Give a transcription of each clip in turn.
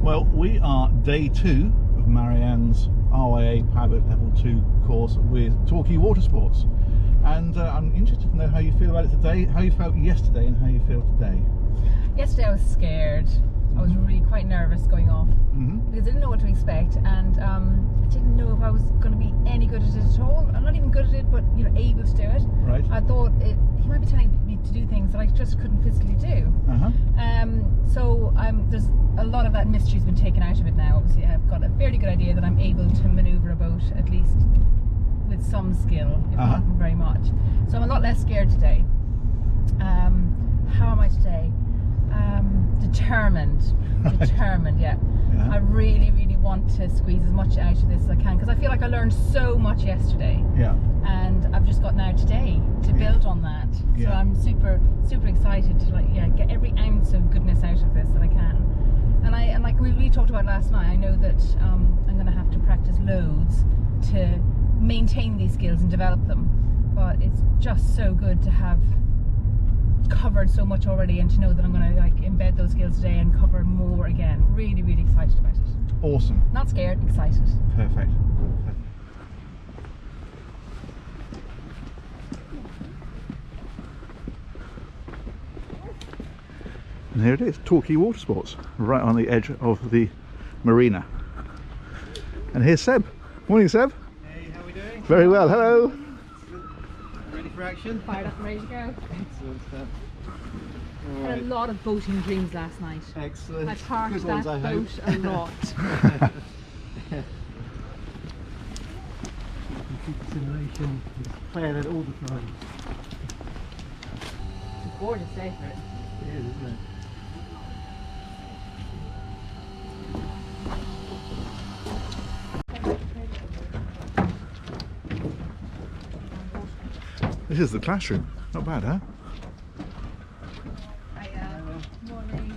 Well, we are day 2 of Marianne's RYA Powerboat Level 2 course with Torquay Water Sports, and I'm interested to know how you feel about it today, how you felt yesterday and how you feel today. Yesterday I was scared. I was really quite nervous going off because I didn't know what to expect, and I didn't know if I was going to be any good at it at all. I'm not even good at it, but you know, able to do it. Right. I thought he might be telling me to do things that I just couldn't physically do. So there's a lot of that mystery's been taken out of it now. Obviously, I've got a fairly good idea that I'm able to manoeuvre a boat at least with some skill, if not very much. So I'm a lot less scared today. How am I today? Determined, yeah. I really want to squeeze as much out of this as I can, because I feel like I learned so much yesterday. And I've just got now today to build on that. So I'm super excited to get every ounce of goodness out of this that I can. And like we talked about last night, I know that I'm going to have to practice loads to maintain these skills and develop them. But it's just so good to have covered so much already, and to know that I'm going to embed those skills today and cover more again. Really excited about it. Awesome. Not scared, excited. Perfect. And here it is, Torquay Water Sports, right on the edge of the marina. And here's Seb. Morning, Seb. Hey, how are we doing? Very well, hello. Ready for action? Fired up and ready to go. Excellent stuff. I had a lot of boating dreams last night. Excellent. I parked Good that ones, I hope. boat a lot. Computer simulation is playing it all the time. It's a gorgeous day for it. It is, isn't it? This is the classroom. Not bad, huh? Morning.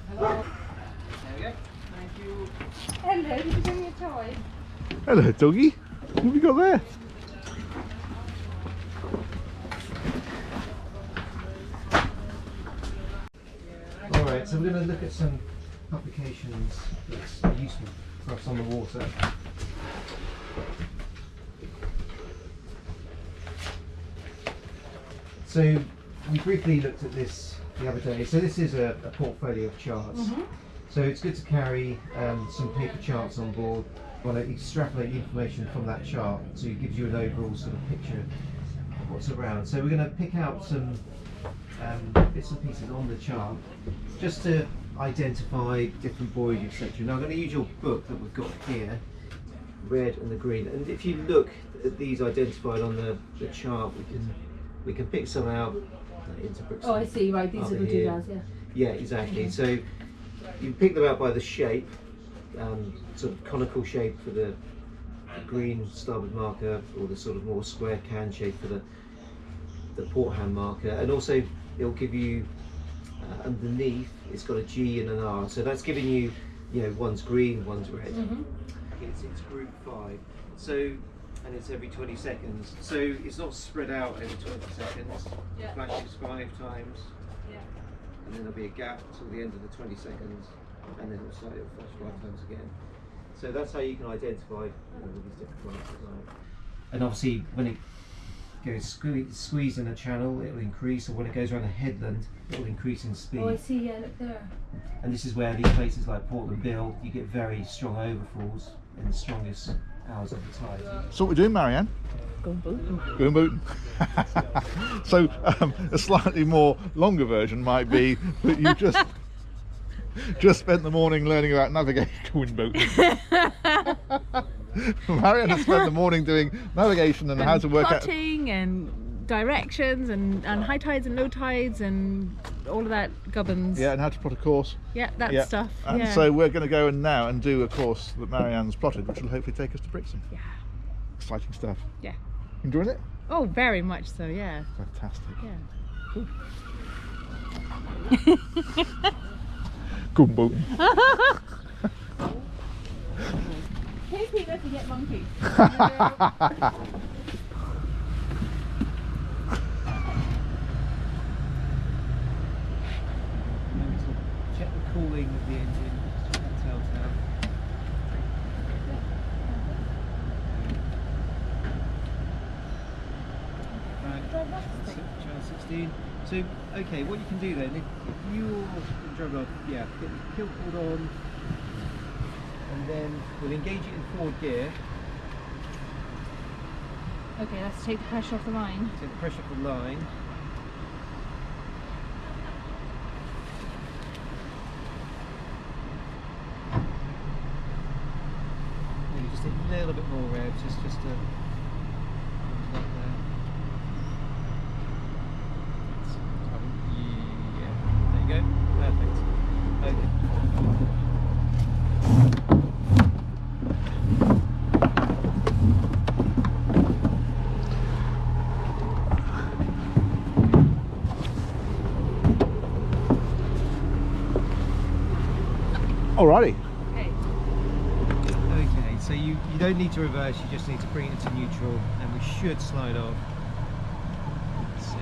Hello. There we go. Thank you. Hello, did you bring me a toy? Hello, doggy. What have you got there? Alright, so we're going to look at some applications that's useful for us on the water. So we briefly looked at this the other day. So this is a portfolio of charts. So it's good to carry some paper charts on board. You want to extrapolate the information from that chart, so it gives you an overall sort of picture of what's around. So we're going to pick out some bits and pieces on the chart just to identify different buoys, etc. Now I'm going to use your book that we've got here, red and the green, and if you look at these identified on the chart, we can pick some out into bricks. Oh, I see, right, these little doodads, Yeah, exactly. So you pick them out by the shape, sort of conical shape for the green starboard marker, or the sort of more square can shape for the port hand marker, and also it'll give you underneath it's got a G and an R, so that's giving you, one's green, one's red. It's group 5, so, and it's every 20 seconds, so it's not spread out over 20 seconds. It flashes 5 times, and then there'll be a gap till the end of the 20 seconds, and then it'll flash 5 times again. So that's how you can identify all these different ones as well. And obviously when it goes squeezed in a channel, it will increase, or when it goes around a headland, it will increase in speed. Oh, I see, yeah, look there. And this is where these places like Portland Bill, you get very strong overfalls in the strongest hours of the tide. So what we're doing, Marianne? Going boating. Going boating. So a slightly more longer version might be that you just spent the morning learning about navigation going boating. Marianne has spent the morning doing navigation and how to work out plotting and directions and high tides and low tides and all of that gubbins. and how to plot a course. That stuff. And so we're going to go in now and do a course that Marianne's plotted, which will hopefully take us to Brixton. Yeah. Exciting stuff. Yeah. Enjoying it? Oh, very much so, yeah. Fantastic. Yeah. Cool. Good boating. Take me to get monkeys. cooling of the engine, telltale. Right, channel 16. So, okay, what you can do then, if you're drive off, yeah, get the kill cord on, and then we'll engage it in forward gear. Okay, let's take the pressure off the line. Take the pressure off the line. Maybe just a little bit more rev, just to like there. Yeah, there you go. Perfect. Okay. Alrighty. Okay, so you don't need to reverse, you just need to bring it into neutral and we should slide off. Let's see.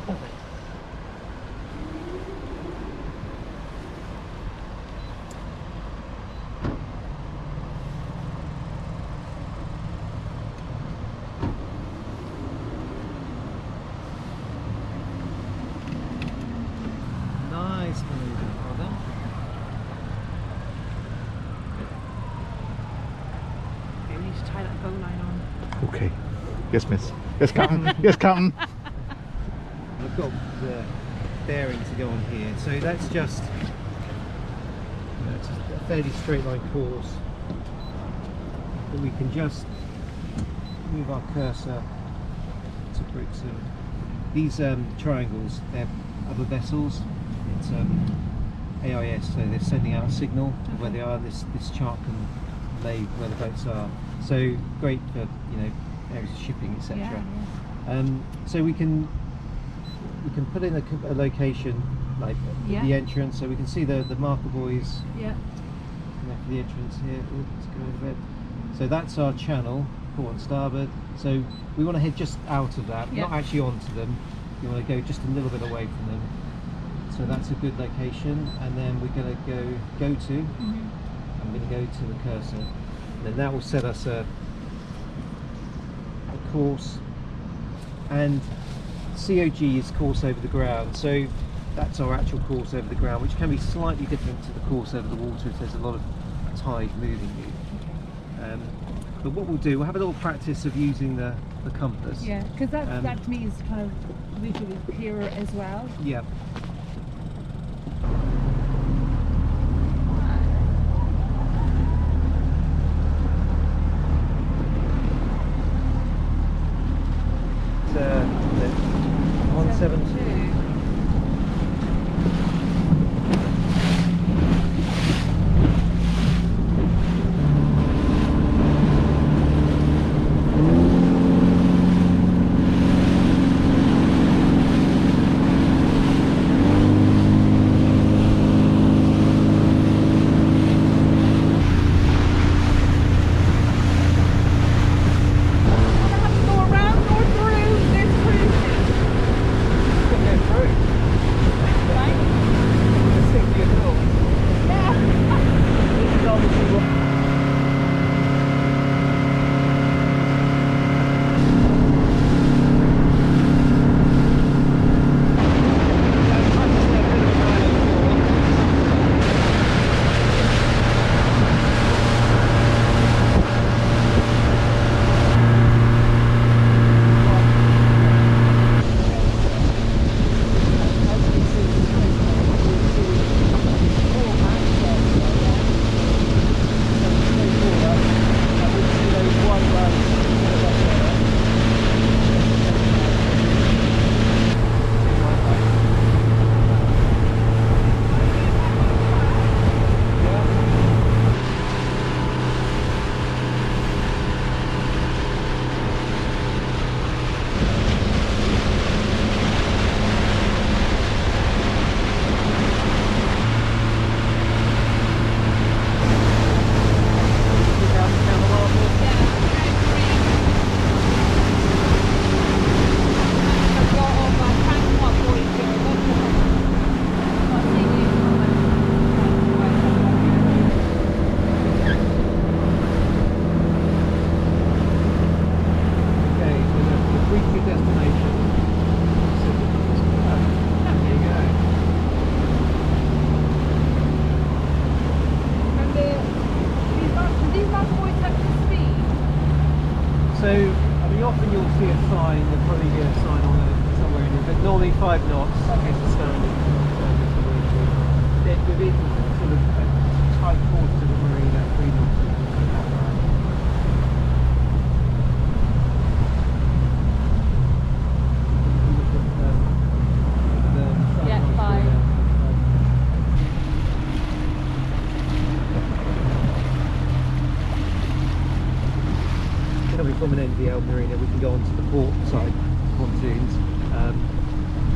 Perfect. Nice maneuver, well done. Okay, we need to tie that bow line on. Okay. Yes, miss. Yes, Captain. Yes, Captain. I've got the bearing to go on here, so that's just, it's a fairly straight line course, but we can just move our cursor to bricks. These triangles, they're other vessels. It's AIS, so they're sending out a signal of where they are. This chart can lay where the boats are, so great for areas of shipping, etc. Yeah. So we can put in a location like the entrance, so we can see the marker buoys. Yeah. Connect the entrance here. Ooh, let's go over a bit. So that's our channel, port and starboard. So we want to head just out of that, not actually onto them. You want to go just a little bit away from them. So that's a good location, and then we're going to go to. I'm going to go to the cursor, and then that will set us a course. And COG is course over the ground, so that's our actual course over the ground, which can be slightly different to the course over the water if there's a lot of tide moving you. But what we'll do, we'll have a little practice of using the compass. Yeah, because that to me is kind of visually clearer as well. Yeah. It's 172. often you'll see a sign, there'll probably be a sign on it somewhere in it, but normally 5 knots is the standard. Within sort of a tight quarters of the marina, 3 knots is about right. Yeah, 5. Then we come an end of the Elm Marina, we can go onto the port side pontoons,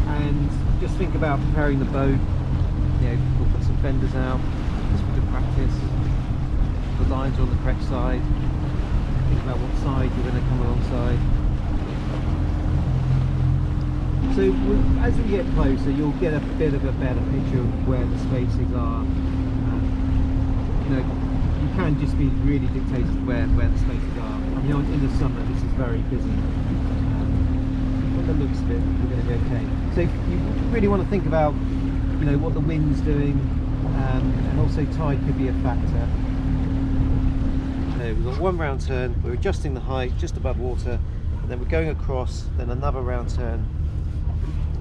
and just think about preparing the boat. You know, we'll put some fenders out just for good practice. The lines are on the correct side. Think about what side you're going to come alongside. So as we get closer, you'll get a bit of a better picture of where the spaces are. You know, you can just be really dictated to where the spaces are. I mean, in the summer this is very busy. From the looks of it, you're going to be okay. So you really want to think about, you know, what the wind's doing, and also tide could be a factor. We've got one round turn, we're adjusting the height just above water, and then we're going across, then another round turn.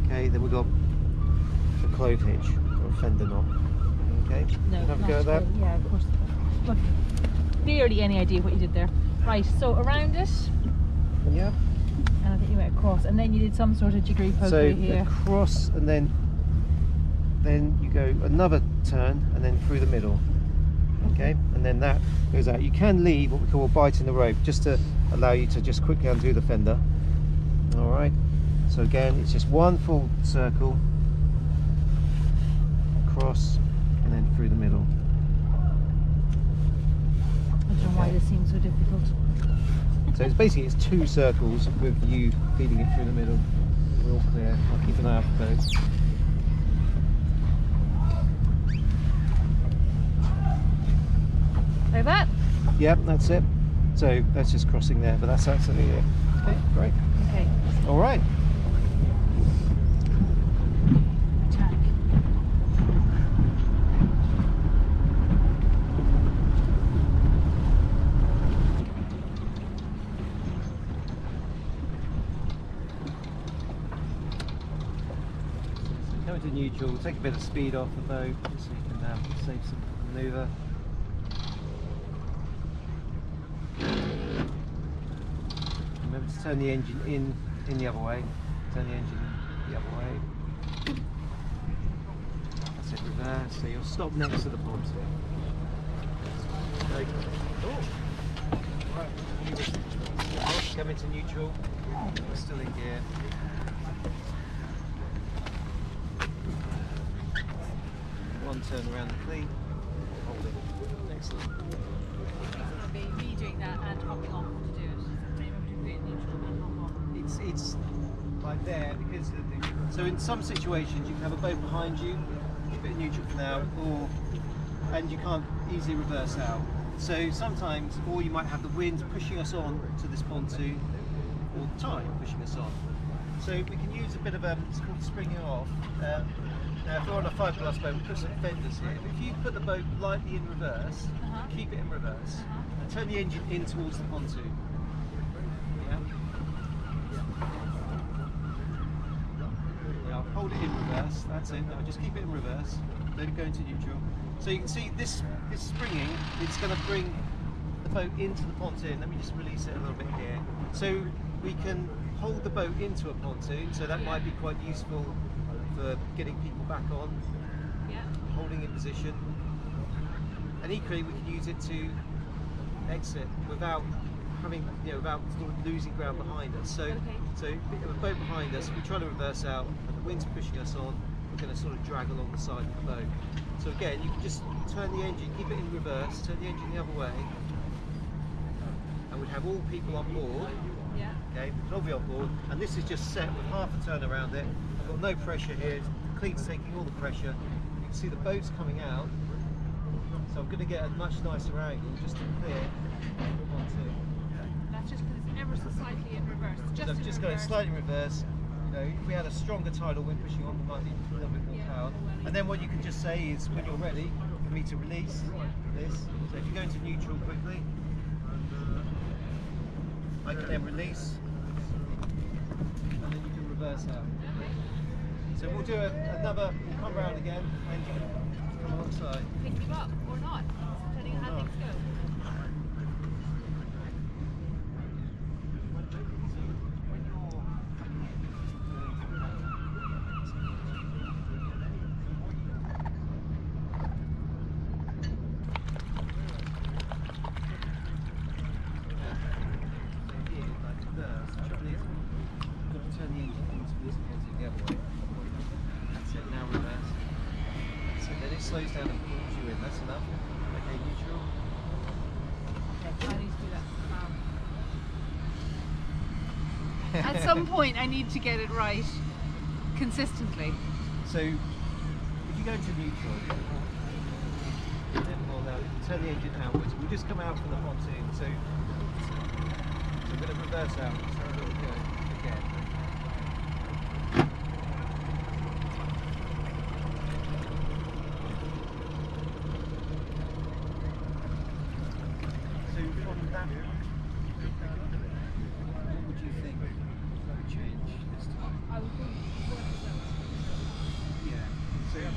Okay, then we've got a clove hitch or a fender knot. Okay, No, have a go at that. Yeah, of course. Look, barely any idea what you did there. Right, so around it. Yeah. And I think you went across, and then you did some sort of jiggery pokery So here. across, and then you go another turn, and then through the middle. Okay, and then that goes out. You can leave what we call a bite in the rope, just to allow you to just quickly undo the fender. All right. So again, it's just one full circle, across, and then through the middle. I don't know why this seems so difficult. So it's basically 2 circles with you feeding it through the middle. We're all clear. I'll keep an eye out for those. Like that? Yep, that's it. So that's just crossing there, but that's absolutely it. Okay, great. Okay. All right. Attack. Coming to neutral, we'll take a bit of speed off the boat just so you can save some manoeuvre. Remember to turn the engine in the other way. Turn the engine the other way. That's it, reverse. So you'll stop next to the pontoon. Right. Come into neutral. We're still in gear. One turn around the cleat. Hold it. Excellent. So it'll be me doing that and hopping off to do it. It's like there because so in some situations you can have a boat behind you, keep it in neutral for now, and you can't easily reverse out. So sometimes, or you might have the wind pushing us on to this pontoon, or the tide pushing us on. So we can use a bit of it's called springing off. Now if we're on a fiberglass boat, we put some fenders here. If you put the boat lightly in reverse, keep it in reverse, and turn the engine in towards the pontoon. Hold it in reverse, that's it. Now just keep it in reverse, let it go into neutral. So you can see this springing, it's going to bring the boat into the pontoon. Let me just release it a little bit here. So we can hold the boat into a pontoon, so that might be quite useful for getting people back on, holding in position. And equally we can use it to exit without having, without sort of losing ground behind us. So, so with a boat behind us, if we try to reverse out and the wind's pushing us on, we're going to sort of drag along the side of the boat. So again, you can just turn the engine, keep it in reverse, turn the engine the other way, and we'd have all people on board. Okay, we can all be on board, and this is just set with half a turn around it. I've got no pressure here, the cleat's taking all the pressure. You can see the boat's coming out, so I'm going to get a much nicer angle just to clear onto. That's just because it's ever so slightly in reverse. So I've just got it slightly in reverse. If we had a stronger tidal wind pushing on, there might be a little bit more power. And then what you can just say is, when you're ready for me to release this, so if you go into neutral quickly, I can then release reverse out. So we'll do another, we'll come round again and you can come alongside. Pick you up or not, depending on how things go. Turn the engine into this the other way. That's it, now reverse. So then it slows down and pulls you in, that's enough. Okay, neutral. Okay, I need to do that. At some point I need to get it right consistently. So if you go into neutral, then we'll turn the engine outwards. We'll just come out from the pontoon. So we're going to reverse out. So we'll go again. So from that, what would you think would change this time? I would go Yeah. So then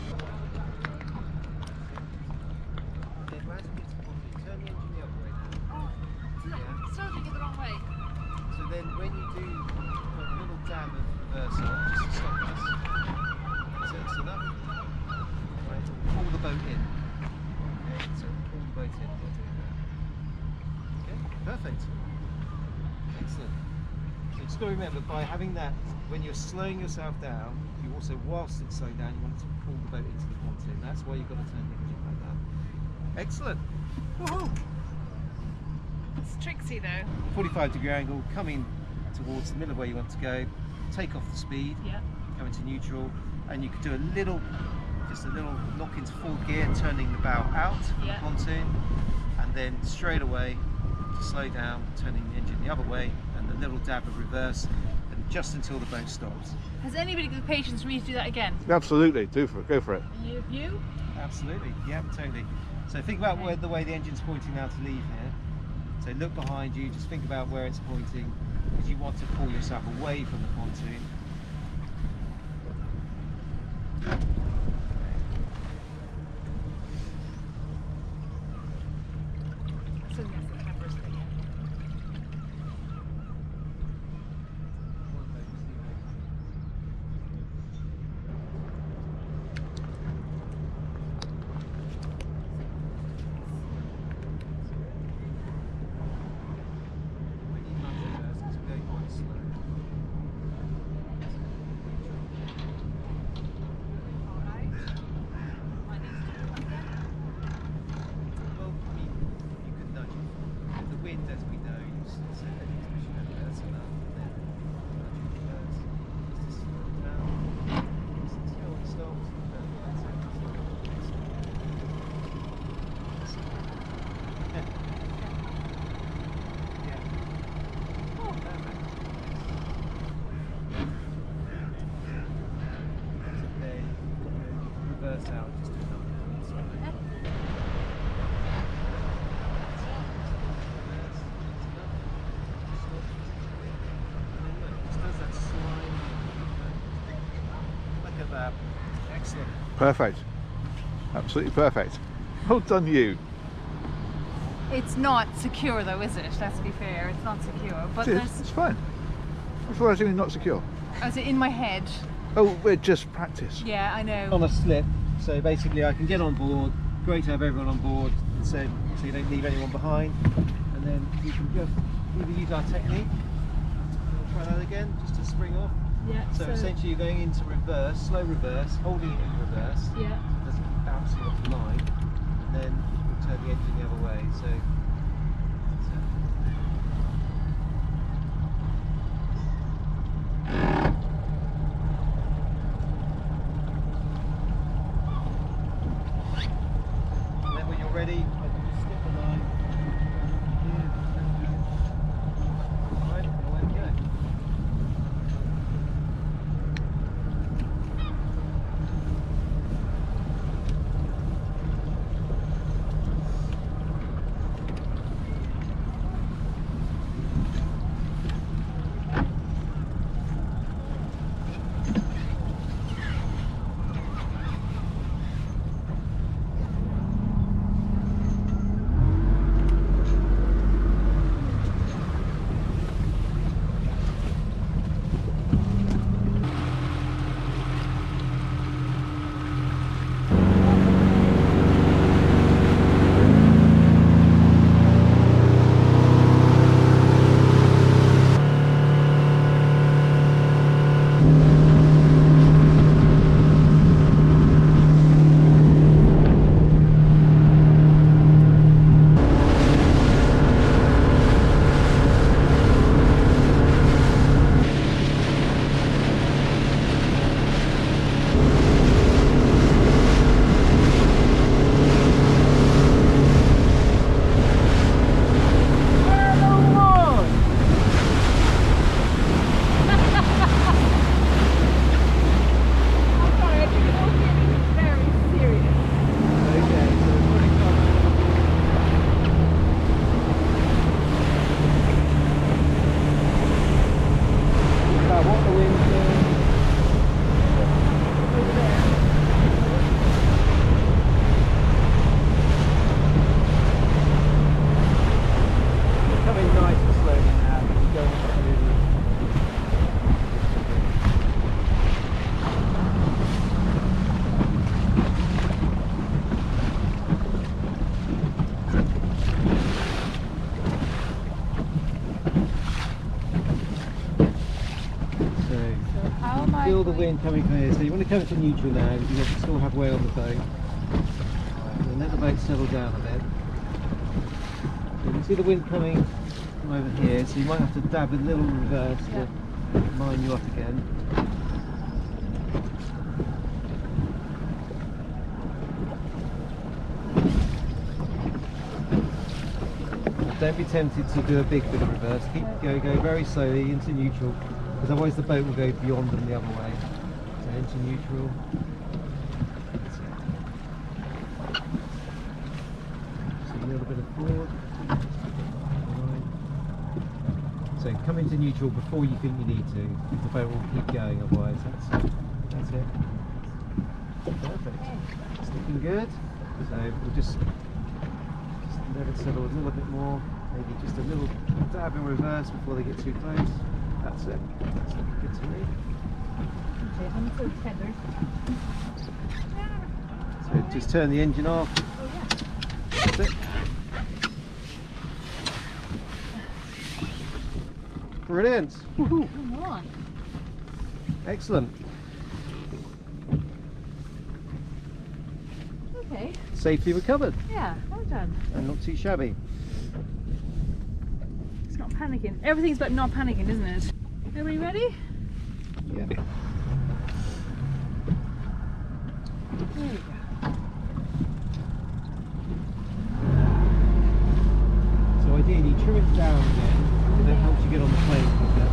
as we get to the pontoon, turn the engine the other way now. it's starting it the wrong way. So then when you do put a little dab of reverse on, just to stop us. So it's enough. Right, pull the boat in. Okay, so pull the boat in by doing that. Okay, perfect. Excellent. So just got to remember, by having that, when you're slowing yourself down, you also, whilst it's slowing down, you want to pull the boat into the pontoon. That's why you've got to turn the engine like that. Excellent. Woohoo! It's tricksy though. 45-degree angle, coming towards the middle of where you want to go, take off the speed, Yeah. come into neutral, and you could do just a little knock into fourth gear, turning the bow out from Yeah. the pontoon, and then straight away to slow down, turning the engine the other way, and a little dab of reverse, and just until the boat stops. Has anybody got the patience for me to do that again? Absolutely, go for it. You? Absolutely, yeah, totally. So think about the way the engine's pointing now to leave here. So look behind you, just think about where it's pointing, because you want to pull yourself away from the pontoon. So yes, the camera's there. Out just to Look at that. Excellent. Perfect. Absolutely perfect. Well done you. It's not secure though, is it? Let's be fair, it's not secure. But It's fine. I thought I was doing not secure. is it in my head? Oh, we're just practice. Yeah, I know. On a slip, so basically I can get on board, great to have everyone on board, and so you don't leave anyone behind, and then you can just either use our technique, we'll try that again, just to spring off. Yeah. So essentially you're going into reverse, slow reverse, holding it in reverse, Yeah. so it doesn't bounce you off the line, and then we'll turn the engine the other way. So ready, I can just skip the line. Right, away we go. wind coming from here, so you want to come to neutral now because you still have way on the boat. And let the boat settle down a bit. You can see the wind coming from over here, so you might have to dab a little reverse to line you up again. Don't be tempted to do a big bit of reverse. Go very slowly into neutral, because otherwise the boat will go beyond them the other way. So into neutral. So a little bit of forward. So come into neutral before you think you need to. The boat will keep going otherwise. That's it. Perfect. It's looking good. So we'll just let it settle a little bit more, maybe just a little dab in reverse before they get too close. That's it. That's looking good to me. Okay, I'm so tethered. So just turn the engine off. Oh yeah. That's it. Brilliant. Woohoo. Come on. Excellent. Okay. Safely recovered Yeah, well done. and not too shabby. It's not panicking. Everything's about not panicking, isn't it? Everybody ready? Yeah. There you go. So ideally trim it down again, and that helps you get on the plane quicker.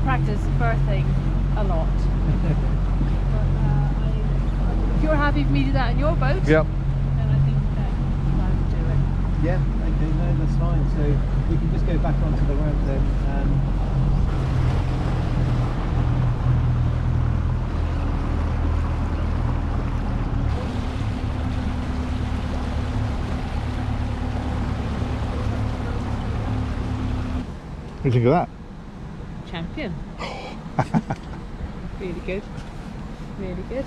practice birthing a lot. But if you're happy for me to do that in your boat, Yep. then I think that I would do it. Yeah, okay, no, that's fine. So we can just go back onto the ramp then. What do you think of that? Champion. Really good. Really good.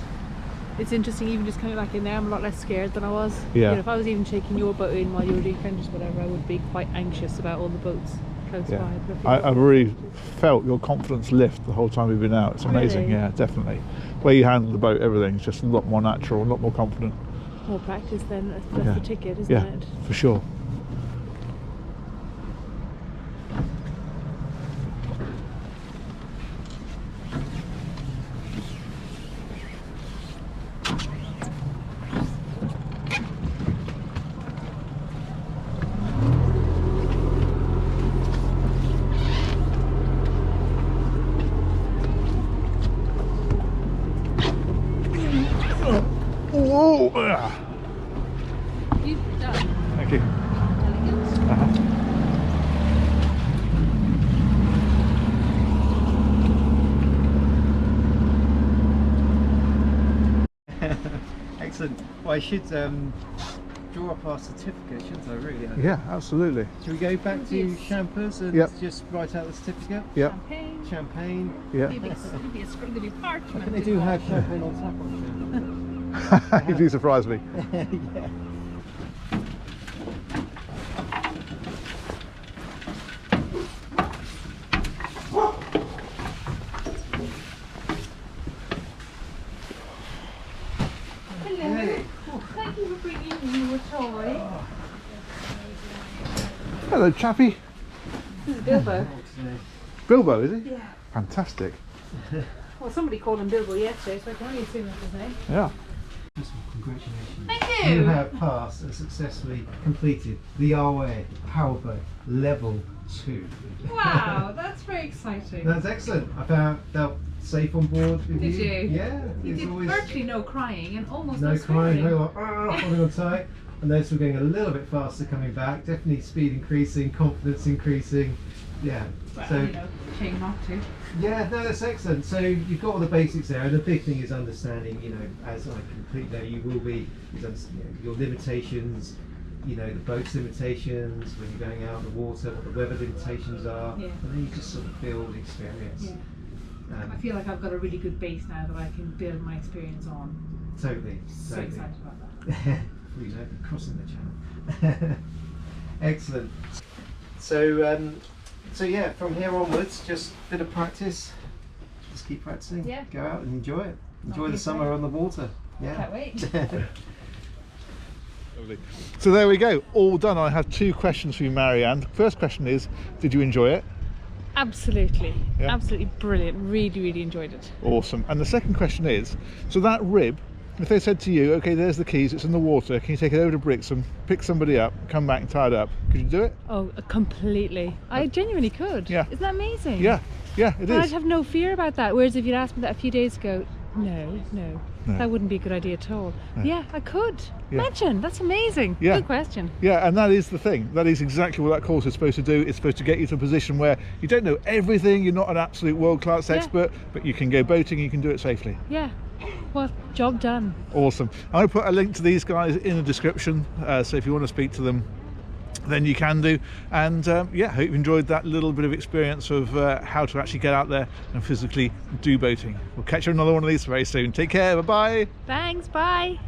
It's interesting, even just coming back in there, I'm a lot less scared than I was. Yeah. You know, if I was even taking your boat in while you were doing French, whatever, I would be quite anxious about all the boats close Yeah. by. But I really felt your confidence lift the whole time we've been out. It's amazing. Really? Yeah, definitely. Where you handle the boat, everything's just a lot more natural, a lot more confident. more practice then, that's Yeah. the ticket, isn't Yeah, it? for sure. Whoa! You've done. Well, I should draw up our certificate, shouldn't I, really? Yeah, absolutely. Should we go back to Champers and just write out the certificate? Yep. Champagne. Yeah. Maybe a scriggly parchment. I think they do have champagne on tap on You do surprise me. yeah. Thank you for bringing you a toy. Hello, chappy. This is Bilbo. Bilbo, is he? Yeah. Fantastic. Well, somebody called him Bilbo yesterday, so I can only assume that's his name. Yeah. Congratulations. Thank you. You have passed and successfully completed the RYA Powerboat Level 2. Wow, that's very exciting. That's excellent. I felt safe on board with Did you. you? Yeah. You it's did always virtually no crying and almost no no crying, swearing. no holding on tight. And notice we're going a little bit faster coming back. Definitely speed increasing, confidence increasing. Yeah. Well, So you know, shame not to. yeah, no, that's excellent. So you've got all the basics there, and the big thing is understanding. You know, as I completely know, you will be your limitations. You know, the boat's limitations when you're going out in the water, what the weather limitations are, Yeah. and then you just sort of build experience. Yeah. I feel like I've got a really good base now that I can build my experience on. Totally. So excited about that. You know, crossing the channel. Excellent. So, so yeah, from here onwards, just a bit of practice. Just keep practicing. Yeah. Go out and enjoy it. Enjoy Not the summer on the water. Yeah. Can't wait. Lovely. So there we go, all done. I have 2 questions for you, Marianne. First question is, did you enjoy it? Absolutely. Yeah. Absolutely brilliant. Really, really enjoyed it. Awesome. And the second question is, so that rib, if they said to you, okay, there's the keys, it's in the water, can you take it over to Brixham, pick somebody up, come back and tie it up, could you do it? Oh, completely. I genuinely could. Yeah. Isn't that amazing? Yeah, yeah, it I'd is. have no fear about that. Whereas if you'd asked me that a few days ago, no, that wouldn't be a good idea at all. No. Yeah, I could. Yeah. Imagine, that's amazing. Yeah. Good question. Yeah, and that is the thing. That is exactly what that course is supposed to do. It's supposed to get you to a position where you don't know everything, you're not an absolute world-class Yeah. expert, but you can go boating, you can do it safely. Yeah. Well, job done. Awesome. I'm going to put a link to these guys in the description, so if you want to speak to them, then you can do. And yeah, hope you enjoyed that little bit of experience of how to actually get out there and physically do boating. We'll catch you on another one of these very soon. Take care, bye-bye. Thanks, bye.